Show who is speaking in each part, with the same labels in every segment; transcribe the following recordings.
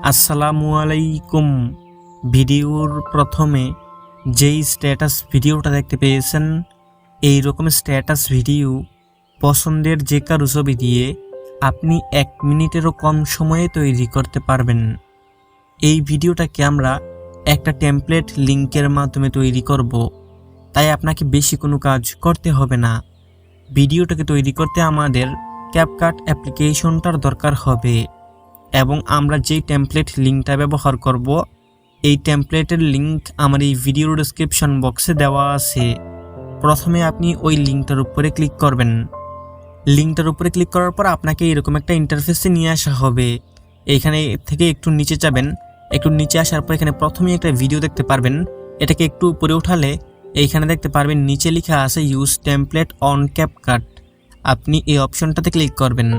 Speaker 1: আসসালামু আলাইকুম। ভিডিওর প্রথমে যেই স্ট্যাটাস ভিডিওটা দেখতে পেয়েছেন, এই রকম স্ট্যাটাস ভিডিও পছন্দের যে কারো ছবি দিয়ে আপনি 1 মিনিটেরও কম সময়ে তৈরি করতে পারবেন। এই ভিডিওটাকে আমরা একটা টেমপ্লেট লিংকের মাধ্যমে তৈরি করব, তাই আপনাকে বেশি কোনো কাজ করতে হবে না। ভিডিওটাকে তৈরি করতে আমাদের ক্যাপকাট অ্যাপ্লিকেশনটার দরকার হবে এবং আমরা যেই টেমপ্লেট লিঙ্কটা ব্যবহার করব, এই টেমপ্লেটের লিঙ্ক আমার এই ভিডিওর ডেসক্রিপশন বক্সে দেওয়া আছে। প্রথমে আপনি ওই লিঙ্কটার উপরে ক্লিক করবেন। লিঙ্কটার উপরে ক্লিক করার পর আপনাকে এরকম একটা ইন্টারফেসে নিয়ে আসা হবে। এইখানে থেকে একটু নিচে যাবেন। একটু নিচে আসার পর এখানে প্রথমেই একটা ভিডিও দেখতে পারবেন। এটাকে একটু উপরে উঠালে এইখানে দেখতে পারবেন নিচে লেখা আছে ইউজ টেমপ্লেট অন ক্যাপকাট। আপনি এই অপশনটাতে ক্লিক করবেন।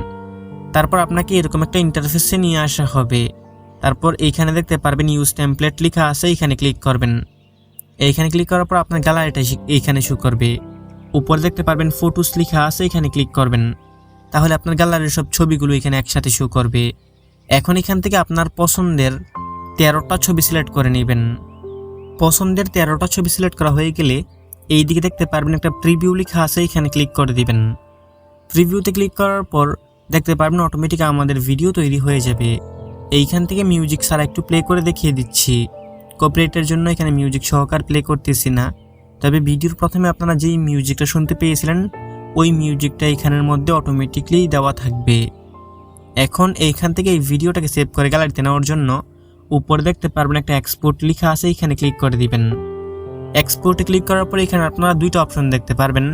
Speaker 1: তারপর আপনাকে এরকম একটা ইন্টারফেসে নিয়ে আসা হবে। তারপর এইখানে দেখতে পারবেন ইউজ টেমপ্লেট লেখা আছে, এইখানে ক্লিক করবেন। এইখানে ক্লিক করার পর আপনার গ্যালারিটা এইখানে শো করবে। উপরে দেখতে পারবেন ফটোস লেখা আছে, এখানে ক্লিক করবেন। তাহলে আপনার গ্যালারির সব ছবিগুলো এখানে একসাথে শো করবে। এখন এখান থেকে আপনার পছন্দের 13টা ছবি সিলেক্ট করে নেবেন। পছন্দের 13টা ছবি সিলেক্ট করা হয়ে গেলে এই দিকে দেখতে পারবেন একটা প্রিভিউ লেখা আছে, এখানে ক্লিক করে দিবেন। প্রিভিউতে ক্লিক করার পর দেখতে পারবেন অটোমেটিক আমাদের ভিডিও তৈরি হয়ে যাবে। এইখান থেকে মিউজিক ছাড়া একটু প্লে করে দেখিয়ে দিচ্ছি। কপিরাইটের জন্য এখানে মিউজিক সহকার প্লে করতেছি না, তবে ভিডিওর প্রথমে আপনারা যেই মিউজিকটা শুনতে পেয়েছিলেন ওই মিউজিকটা এখানের মধ্যে অটোমেটিকলি দেওয়া থাকবে। এখন এইখান থেকে এই ভিডিওটাকে সেভ করে গ্যালারিতে নেওয়ার জন্য উপরে দেখতে পারবেন একটা এক্সপোর্ট লেখা আছে, এখানে ক্লিক করে দিবেন। এক্সপোর্টে ক্লিক করার পর এখানে আপনারা দুইটা অপশন দেখতে পারবেন।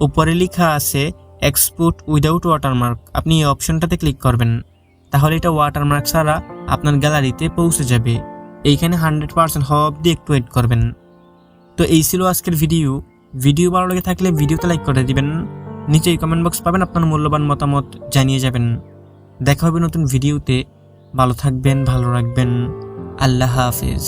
Speaker 1: উপরে লেখা আছে এক্সপোর্ট উইদাউট ওয়াটারমার্ক, আপনি এই অপশনটাতে ক্লিক করবেন। তাহলে এটা ওয়াটারমার্ক ছাড়া আপনার গ্যালারিতে পৌঁছে যাবে। এইখানে 100% হওয়া অবধি একটু ওয়েট করবেন। তো এই ছিল আজকের ভিডিও ভালো লেগে থাকলে ভিডিওতে লাইক করে দিবেন। নিচেই কমেন্ট বক্স পাবেন, আপনার মূল্যবান মতামত জানিয়ে যাবেন। দেখা হবে নতুন ভিডিওতে। ভালো থাকবেন, ভালো রাখবেন। আল্লাহ হাফেজ।